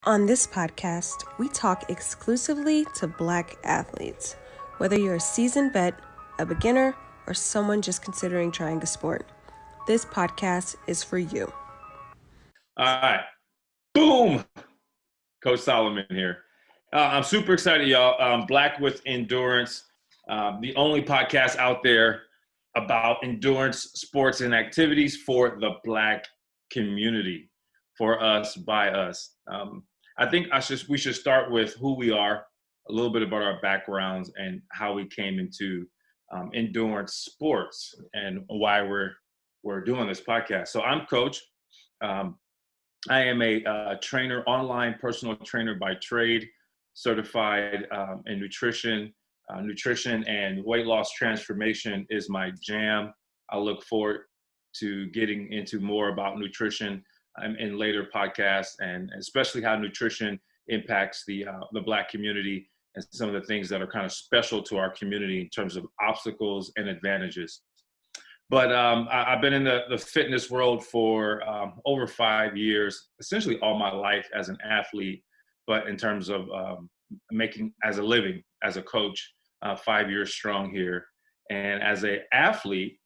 On this podcast, we talk exclusively to Black athletes. Whether you're a seasoned vet, a beginner, or someone just considering trying a sport, this podcast is for you. All right. Boom. Coach Solomon here. I'm super excited, y'all. Black with Endurance, the only podcast out there about endurance sports and activities for the Black community, for us, by us. I think we should start with who we are, a little bit about our backgrounds and how we came into endurance sports and why we're doing this podcast. So I'm Coach. I am a trainer, online personal trainer by trade, certified in nutrition. Nutrition and weight loss transformation is my jam. I look forward to getting into more about nutrition in later podcasts, and especially how nutrition impacts the Black community and some of the things that are kind of special to our community in terms of obstacles and advantages. But I've been in the fitness world for over 5 years, essentially all my life as an athlete, but in terms of making as a living, as a coach, 5 years strong here. And as an athlete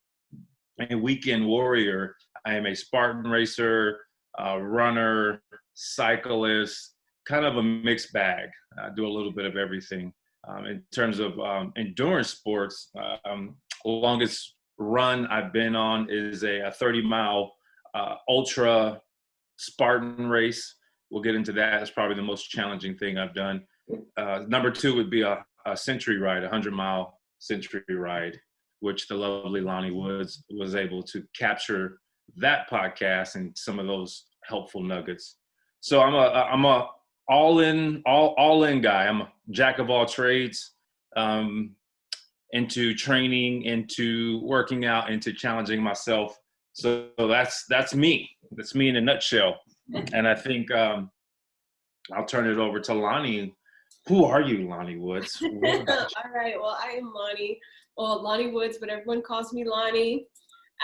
and weekend warrior, I am a Spartan racer, runner, cyclist, kind of a mixed bag. I do a little bit of everything. In terms of endurance sports, longest run I've been on is a 30-mile ultra Spartan race. We'll get into that. It's probably the most challenging thing I've done. Number two would be a century ride, 100-mile century ride, which the lovely Lonnie Woods was able to capture that podcast and some of those helpful nuggets. So I'm a all in guy. I'm a jack of all trades. Into training, into working out, into challenging myself. So that's me. That's me in a nutshell. And I think I'll turn it over to Lonnie. Who are you, Lonnie Woods? All right. Well, I am Lonnie. Well, Lonnie Woods, but everyone calls me Lonnie.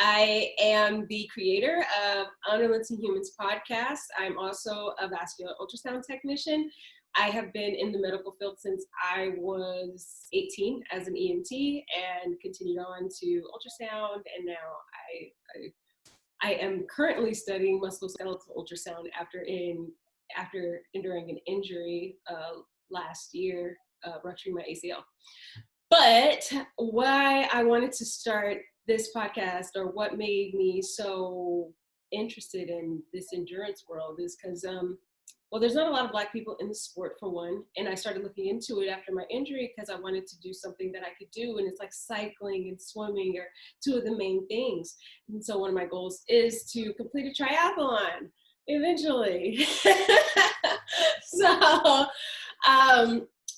I am the creator of Untitled Humans podcast. I'm also a vascular ultrasound technician. I have been in the medical field since I was 18 as an EMT and continued on to ultrasound. And now I am currently studying musculoskeletal ultrasound after enduring an injury last year, rupturing my ACL. But why I wanted to start this podcast, or what made me so interested in this endurance world, is because well, there's not a lot of Black people in the sport, for one, and I started looking into it after my injury because I wanted to do something that I could do, and it's like cycling and swimming are two of the main things. And so one of my goals is to complete a triathlon eventually.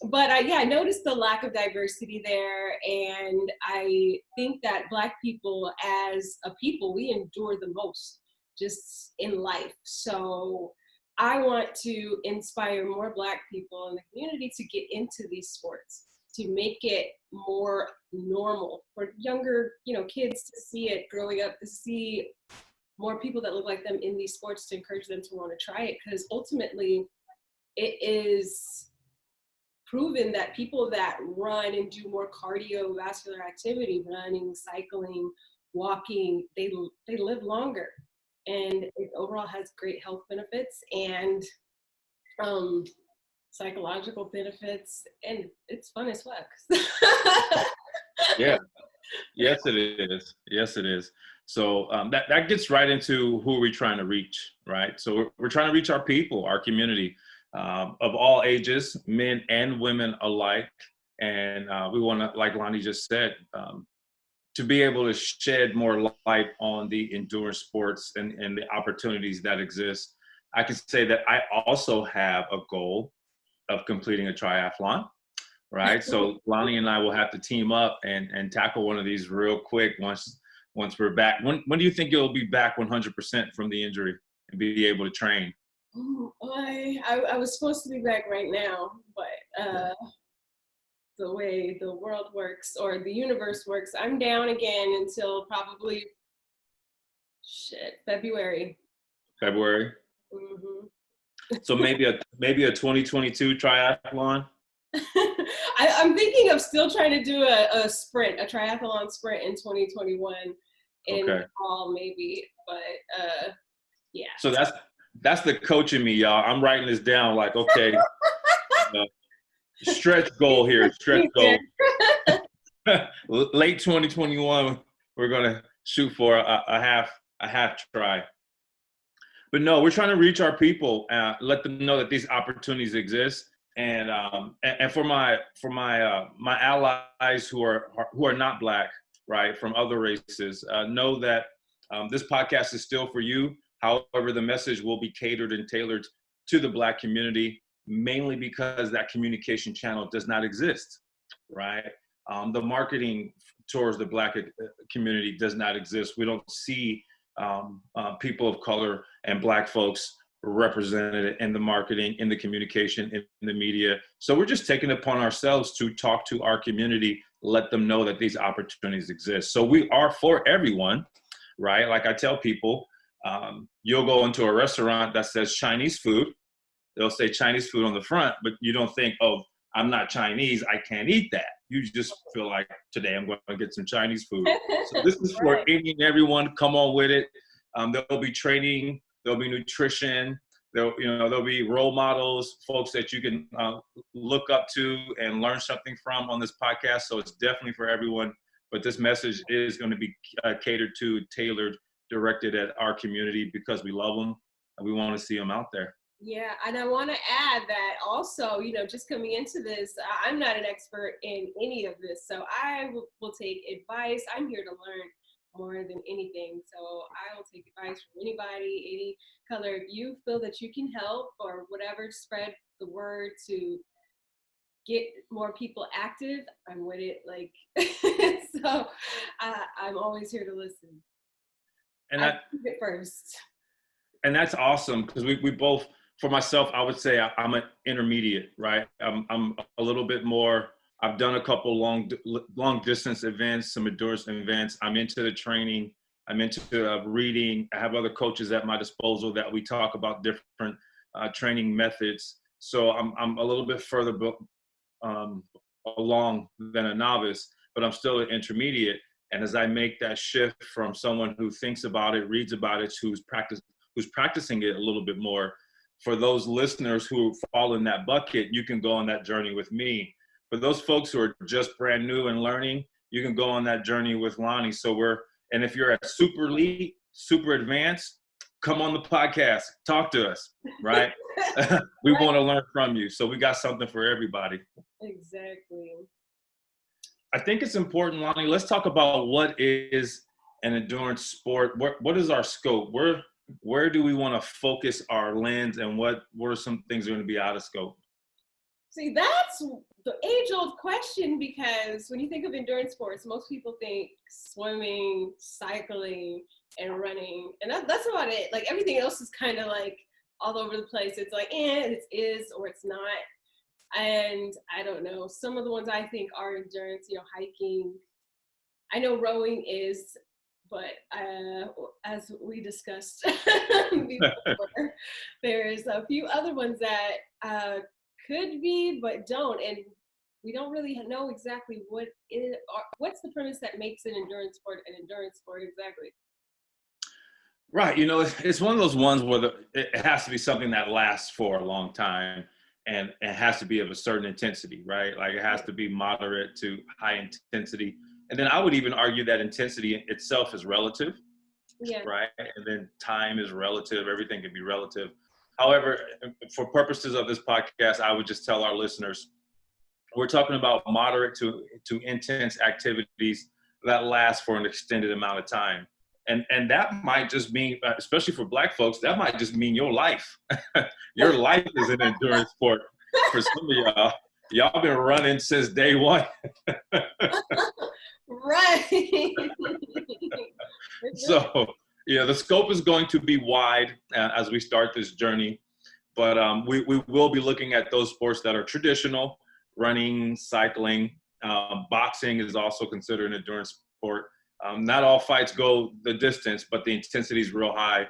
But I noticed the lack of diversity there, and I think that Black people as a people, we endure the most just in life. So I want to inspire more Black people in the community to get into these sports, to make it more normal for younger, kids to see it growing up, to see more people that look like them in these sports, to encourage them to want to try it. Because ultimately, it is proven that people that run and do more cardiovascular activity, running, cycling, walking, they live longer. And it overall has great health benefits and psychological benefits, and it's fun as fuck. Yeah, yes it is. Yes it is. So that gets right into who we're trying to reach, right? So we're trying to reach our people, our community, of all ages, men and women alike. And we want to, like Lonnie just said, to be able to shed more light on the endurance sports and the opportunities that exist. I can say that I also have a goal of completing a triathlon, right? So Lonnie and I will have to team up and tackle one of these real quick once we're back. When do you think you'll be back 100% from the injury and be able to train? I was supposed to be back right now, but the way the world works, or the universe works, I'm down again until probably February. February? Mm-hmm. So maybe a 2022 triathlon. I'm thinking of still trying to do a sprint, a triathlon sprint in 2021 in Okay. fall maybe, but yeah. So that's the coach in me, y'all. I'm writing this down like, okay, stretch goal here, stretch goal. Late 2021, we're gonna shoot for a half try. But no, we're trying to reach our people, let them know that these opportunities exist, and for my allies who are not Black, right, from other races, know that this podcast is still for you. However, the message will be catered and tailored to the Black community, mainly because that communication channel does not exist, right? The marketing towards the Black community does not exist. We don't see people of color and Black folks represented in the marketing, in the communication, in the media. So we're just taking it upon ourselves to talk to our community, let them know that these opportunities exist. So we are for everyone, right? Like I tell people, you'll go into a restaurant that says Chinese food. They'll say Chinese food on the front, but you don't think, oh, I'm not Chinese, I can't eat that. You just feel like, today I'm going to get some Chinese food. So this is for any and everyone. Come on with it. There'll be training, there'll be nutrition, there'll be role models, folks that you can look up to and learn something from on this podcast. So it's definitely for everyone. But this message is going to be catered to, tailored, directed at our community because we love them and we want to see them out there. Yeah, and I want to add that also, just coming into this, I'm not an expert in any of this, so I will take advice. I'm here to learn more than anything, so I will take advice from anybody, any color. If you feel that you can help or whatever, spread the word to get more people active, I'm with it. So I'm always here to listen. And I keep it first. And that's awesome because we both. For myself, I would say I'm an intermediate, right? I'm a little bit more, I've done a couple long distance events, some endurance events. I'm into the training. I'm into reading. I have other coaches at my disposal that we talk about different training methods. So I'm a little bit further along than a novice, but I'm still an intermediate. And as I make that shift from someone who thinks about it, reads about it, who's practicing it a little bit more, for those listeners who fall in that bucket, you can go on that journey with me. For those folks who are just brand new and learning, you can go on that journey with Lonnie. And if you're at super elite, super advanced, come on the podcast, talk to us, right? We want to learn from you. So we got something for everybody. Exactly. I think it's important, Lonnie, let's talk about what is an endurance sport. What is our scope? Where do we want to focus our lens, and what are some things that are going to be out of scope? See, that's the age-old question, because when you think of endurance sports, most people think swimming, cycling, and running, and that's about it. Like everything else is kind of like all over the place. It's like, it is or it's not. And I don't know. Some of the ones I think are endurance, hiking. I know rowing is. But as we discussed before, there's a few other ones that could be, but don't. And we don't really know exactly what's the premise that makes an endurance sport exactly. Right. It's one of those ones where it has to be something that lasts for a long time, and it has to be of a certain intensity, right? Like it has to be moderate to high intensity. And then I would even argue that intensity itself is relative, right? And then time is relative. Everything can be relative. However, for purposes of this podcast, I would just tell our listeners, we're talking about moderate to intense activities that last for an extended amount of time. And that might just mean, especially for Black folks, that might just mean your life. Your life is an endurance sport. For some of y'all been running since day one. Right. So, the scope is going to be wide as we start this journey, but we will be looking at those sports that are traditional: running, cycling. Boxing is also considered an endurance sport. Not all fights go the distance, but the intensity is real high.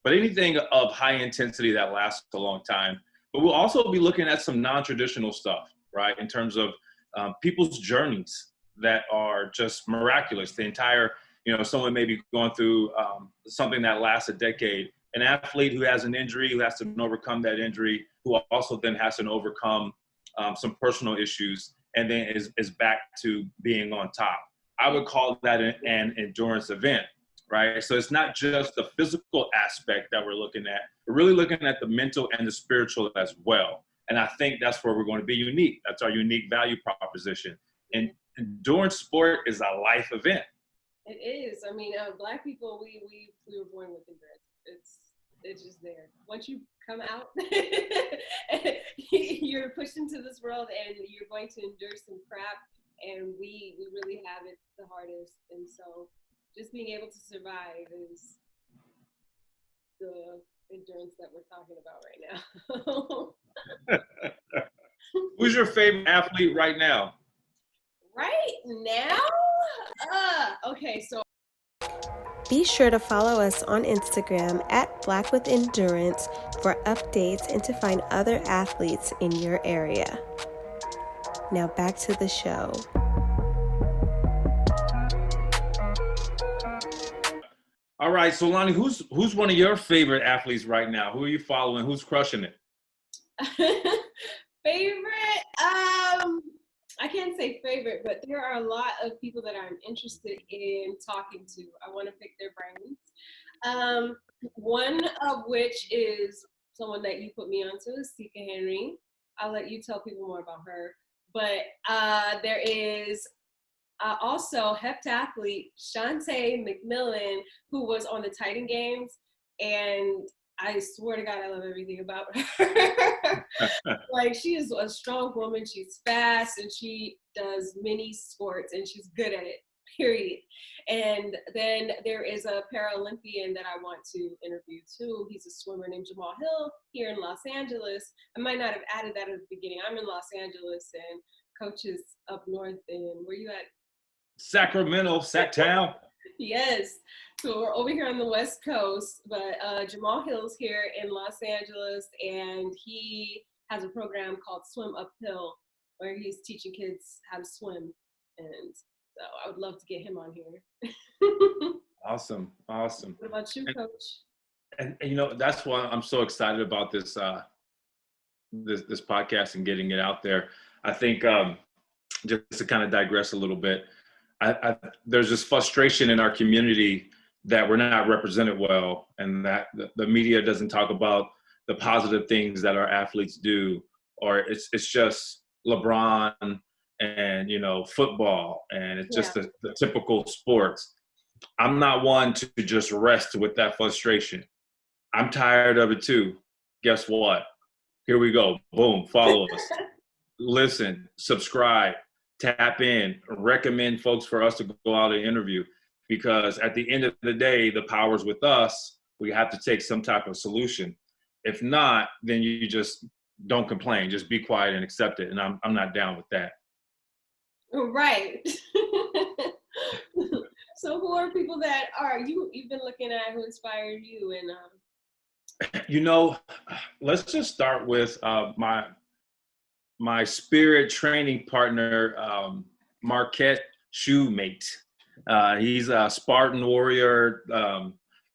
but anything of high intensity that lasts a long time. But we'll also be looking at some non-traditional stuff, right? In terms of people's journeys that are just miraculous. The entire, someone may be going through something that lasts a decade. An athlete who has an injury, who has to overcome that injury, who also then has to overcome some personal issues, and then is back to being on top. I would call that an endurance event, right? So it's not just the physical aspect that we're looking at. We're really looking at the mental and the spiritual as well. And I think that's where we're going to be unique. That's our unique value proposition. And endurance sport is a life event. It is. I mean, Black people, we were born with endurance. It's just there. Once you come out, you're pushed into this world, and you're going to endure some crap. And we really have it the hardest. And so just being able to survive is the endurance that we're talking about right now. Who's your favorite athlete right now? Right now? Okay, so Be sure to follow us on Instagram at Black with Endurance for updates and to find other athletes in your area. Now back to the show. All right, so Lonnie, who's one of your favorite athletes right now? Who are you following? Who's crushing it? Favorite? I can't say favorite, but there are a lot of people that I'm interested in talking to. I want to pick their brains. One of which is someone that you put me onto, is Sika Henry. I'll let you tell people more about her. But there is also heptathlete Shantae McMillan, who was on the Titan Games, and I swear to God, I love everything about her. Like, she is a strong woman. She's fast, and she does many sports, and she's good at it, period. And then there is a Paralympian that I want to interview too. He's a swimmer named Jamal Hill here in Los Angeles. I might not have added that at the beginning. I'm in Los Angeles, and Coach is up north. And where you at? Sacramento, Sacktown. Yes. So we're over here on the West Coast, but Jamal Hill's here in Los Angeles, and he has a program called Swim Uphill, where he's teaching kids how to swim. And so I would love to get him on here. Awesome. What about you, Coach? And that's why I'm so excited about this this podcast and getting it out there. I think just to kind of digress a little bit, there's this frustration in our community that we're not represented well, and that the media doesn't talk about the positive things that our athletes do, or it's just LeBron and football, and it's just the typical sports. I'm not one to just rest with that frustration. I'm tired of it too. Guess what? Here we go. Boom. Follow us. Listen, subscribe, tap in, recommend folks for us to go out and interview, because at the end of the day, the power's with us. We have to take some type of solution. If not, then you just don't complain. Just be quiet and accept it. And I'm not down with that. Right. So who are people that you've been looking at, who inspired you? And let's just start with my spirit training partner, Marquette Shoemate. He's a Spartan warrior.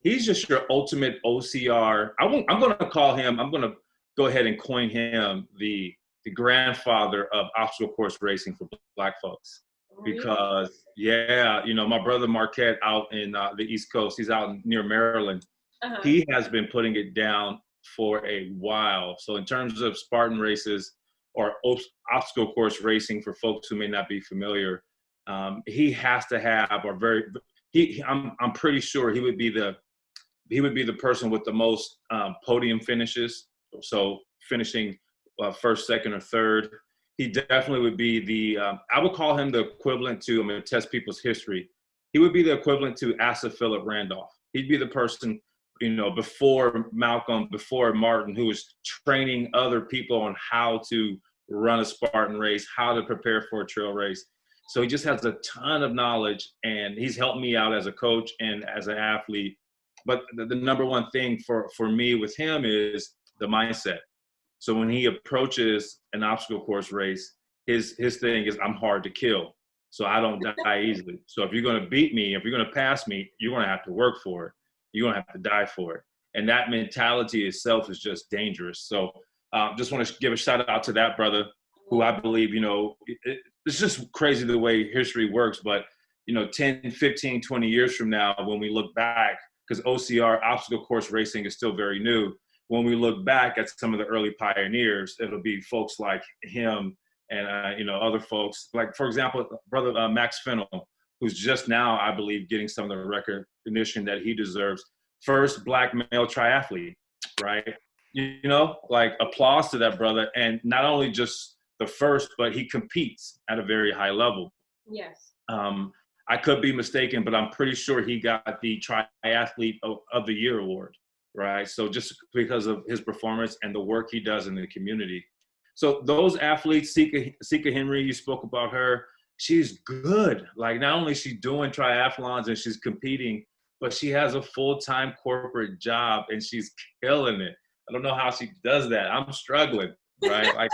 He's just your ultimate OCR. I'm going to call him, I'm going to go ahead and coin him the grandfather of obstacle course racing for Black folks. Because, my brother Marquette out in the East Coast, he's out near Maryland. Uh-huh. He has been putting it down for a while. So in terms of Spartan races or obstacle course racing, for folks who may not be familiar, he has to have I'm pretty sure he would be the person with the most podium finishes. So finishing first, second, or third. He definitely would be I would call him the equivalent to, I'm going to test people's history. He would be the equivalent to Asa Philip Randolph. He'd be the person, before Malcolm, before Martin, who was training other people on how to run a Spartan race, how to prepare for a trail race. So he just has a ton of knowledge, and he's helped me out as a coach and as an athlete But the number one thing for me with him is the mindset. So when he approaches an obstacle course race, his thing is, I'm hard to kill, so I don't die easily. So if you're going to beat me, if you're going to pass me, you're going to have to work for it. You're going to have to die for it. And that mentality itself is just dangerous. So just want to give a shout out to that brother, who I believe, it's just crazy the way history works. But, 10, 15, 20 years from now, when we look back, because OCR, obstacle course racing, is still very new. When we look back at some of the early pioneers, it'll be folks like him and, other folks. Like, for example, brother Max Fennell, who's just now, I believe, getting some of the recognition that he deserves. First Black male triathlete, right? Like, applause to that brother. And not only just the first, but he competes at a very high level. Yes. I could be mistaken, but I'm pretty sure he got the Triathlete of the Year award, right? So just because of his performance and the work he does in the community. So those athletes, Sika Henry, you spoke about her, she's good. Like, not only is she doing triathlons and she's competing, but she has a full-time corporate job and she's killing it. I don't know how she does that. I'm struggling, right? Like,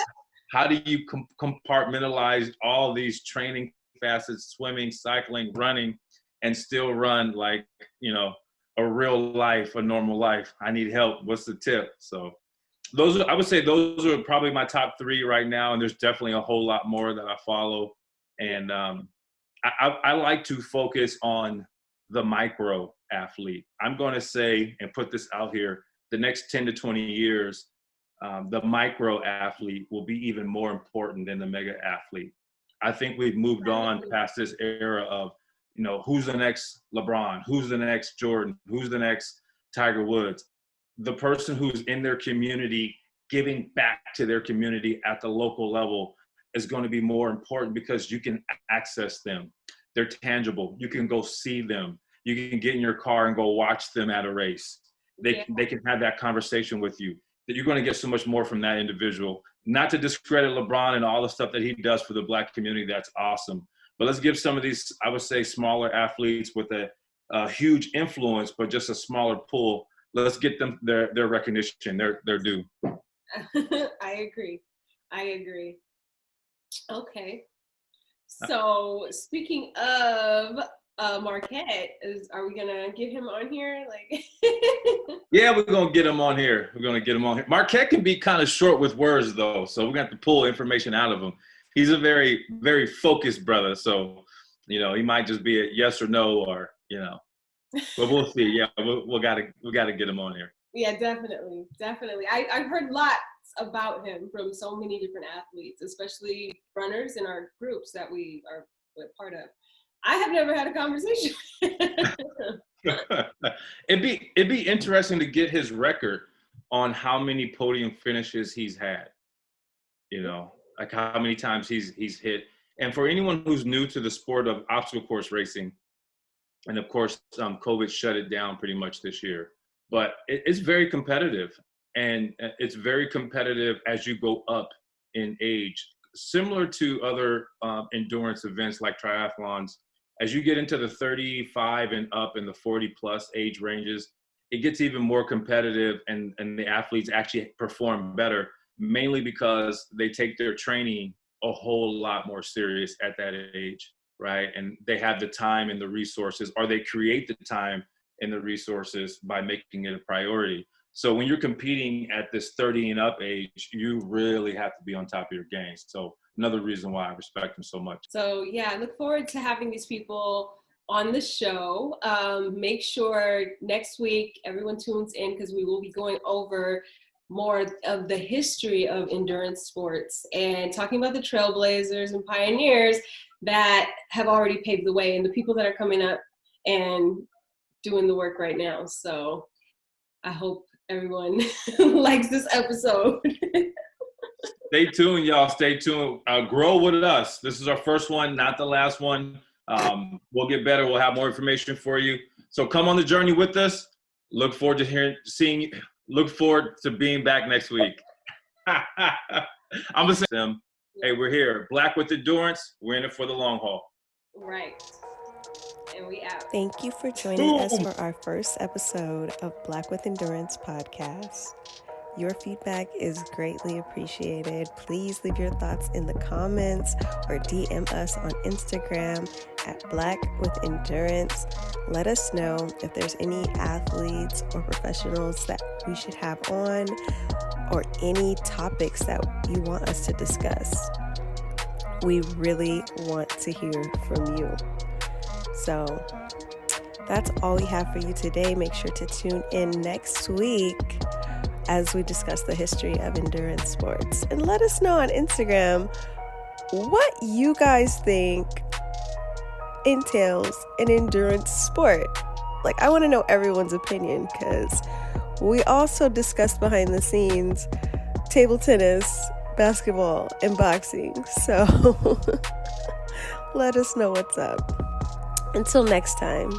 how do you compartmentalize all these training facets, swimming, cycling, running, and still run like, a real life, a normal life? I need help. What's the tip? So I would say those are probably my top three right now. And there's definitely a whole lot more that I follow. And I like to focus on the micro athlete. I'm going to say, and put this out here, the next 10 to 20 years, the micro athlete will be even more important than the mega athlete. I think we've moved on past this era of, who's the next LeBron, who's the next Jordan, who's the next Tiger Woods. The person who's in their community, giving back to their community at the local level, is going to be more important because you can access them. They're tangible. You can go see them. You can get in your car and go watch them at a race. They can have that conversation with you. That you're going to get so much more from that individual. Not to discredit LeBron and all the stuff that he does for the Black community. That's awesome. But let's give some of these, I would say, smaller athletes with a huge influence, but just a smaller pool. Let's get them their recognition, their due. I agree. Okay. So speaking of Marquette, are we gonna get him on here? Like, yeah, we're gonna get him on here. Marquette can be kind of short with words, though, so we're gonna have to pull information out of him. He's a very, very focused brother, so he might just be a yes or no, or but we'll see. Yeah, we gotta get him on here. Yeah, definitely. I've heard lots about him from so many different athletes, especially runners in our groups that we are part of. I have never had a conversation. It'd be interesting to get his record on how many podium finishes he's had. Like how many times he's hit. And for anyone who's new to the sport of obstacle course racing, and of course, COVID shut it down pretty much this year, but it's very competitive, and it's very competitive as you go up in age. Similar to other endurance events like triathlons, as you get into the 35 and up and the 40 plus age ranges, it gets even more competitive, and the athletes actually perform better, mainly because they take their training a whole lot more serious at that age, right? And they have the time and the resources, or they create the time and the resources by making it a priority. So when you're competing at this 30 and up age, you really have to be on top of your game. So another reason why I respect them so much. So yeah, I look forward to having these people on the show. Make sure next week everyone tunes in, because we will be going over more of the history of endurance sports and talking about the trailblazers and pioneers that have already paved the way and the people that are coming up and doing the work right now. So I hope everyone likes this episode. Stay tuned, y'all. Stay tuned. Grow with us. This is our first one, not the last one. We'll get better. We'll have more information for you. So come on the journey with us. Look forward to seeing you. Look forward to being back next week. I'm going to say to them, hey, we're here. Black with endurance. We're in it for the long haul. Right. and we out. Thank you for joining us for our first episode of Black with Endurance podcast. Your feedback is greatly appreciated. Please leave your thoughts in the comments or DM us on Instagram at Black with Endurance. Let us know if there's any athletes or professionals that we should have on, or any topics that you want us to discuss. We really want to hear from you. So that's all we have for you today. Make sure to tune in next week as we discuss the history of endurance sports. And let us know on Instagram what you guys think entails an endurance sport. Like, I want to know everyone's opinion, because we also discussed behind the scenes table tennis, basketball, and boxing. So let us know what's up. Until next time.